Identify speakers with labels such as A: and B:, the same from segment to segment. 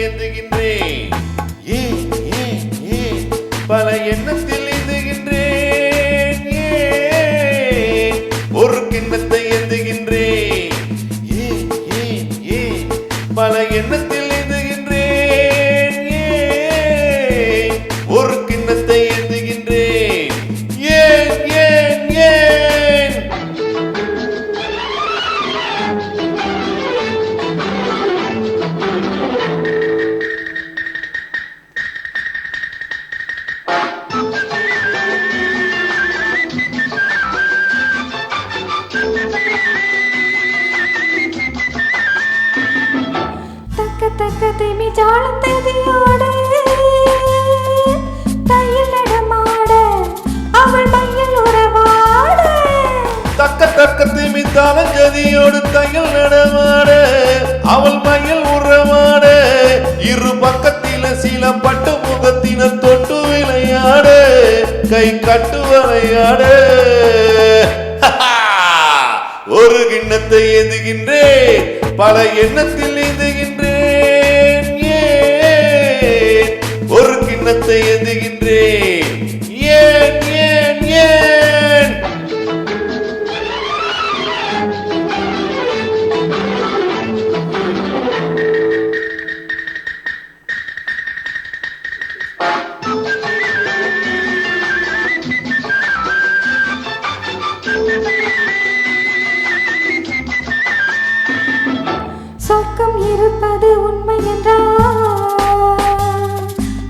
A: ஏந்துகின்றேன் ஏன் ஏன் ஏன் பல எண்ணத்தில் ஏந்துகின்றேன் ஏன் ஒரு கிண்ணத்தை ஏந்துகின்றேன் ஏன் ஏன் ஏன் பல எண்ணத்தில் ஏந்துகின்றேன் ஏன் ஒரு கிண்ணத்தை ஏந்துகின்றேன் ஏன் ஏன் ஏன்
B: தக்கத்தை ஜாலத்ததியோட தையில் நடமாட அவள் மையில் உறவாட
A: தக்கத்தை மித்தாலஞ்சதியோடு தையில் நடமாட அவள் மையில் உறவாட இரு பக்கத்தில சில பட்டு முகத்தின தொட்டு விளையாட கை கட்டு விளையாட ஒரு கிண்ணத்தை ஏந்துகின்றேன் பல எண்ணத்தில் ஏந்துகின்றேன் ஏன் ஒரு கிண்ணத்தை ஏந்துகின்றேன் ஏன் ஏன் ஏன்
B: சொர்க்கம் இருப்பது உண்மை என்றால்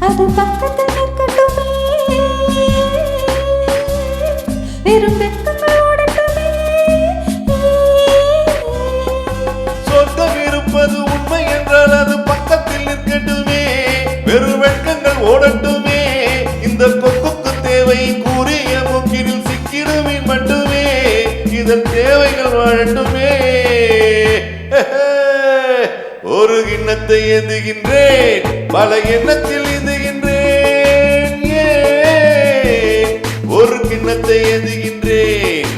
B: அது பக்கத்தில் நிற்கட்டுமே வெறும் வெட்கங்கள் ஓடட்டுமே
A: சொர்க்கம் இருப்பது உண்மை என்றால் அது பக்கத்தில் நிற்கட்டுமே வெறும் வெட்கங்கள் ஓடட்டுமே இந்த கொக்குக்கு தேவை கூறிய மூக்கினில் சிக்கிடுமே மட்டுமே இதன் தேவைகள் வாழட்டுமே ஒரு கிண்ணத்தை ஏந்துகின்றேன் பல எண்ணத்தில் ஏந்துகின்றேன் ஏன் ஒரு கிண்ணத்தை ஏந்துகின்றேன்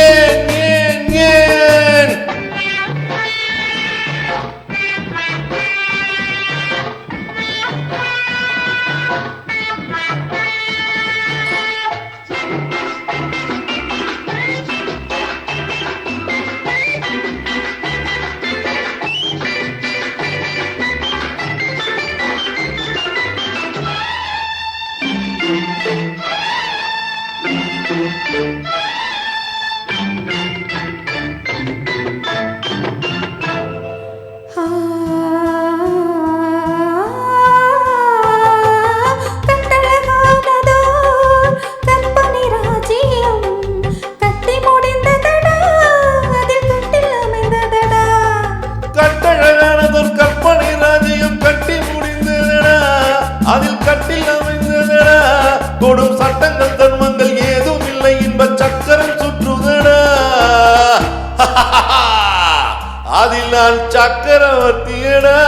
A: ஏன் ஏன் ஏன் தொடும் சட்டங்கள் தர்மங்கள் ஏதும் இல்லை இன்ப சக்கரம் சுற்றுதடா அதில் நான் சக்கரவர்த்தியடா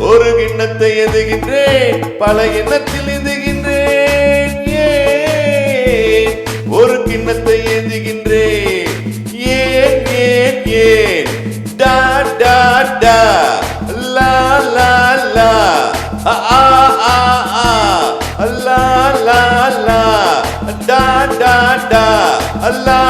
A: ஒரு கிண்ணத்தை ஏந்துகின்றேன் பல எண்ணத்தில் ஏந்துகின்றேன் ஏன் ஒரு கிண்ணத்தை ஏந்துகின்றேன் ஏன் ஏன் ஏன் டா டா டா லா லா லா ஆ ஆ ஆ லா லா லா டா டா டா லா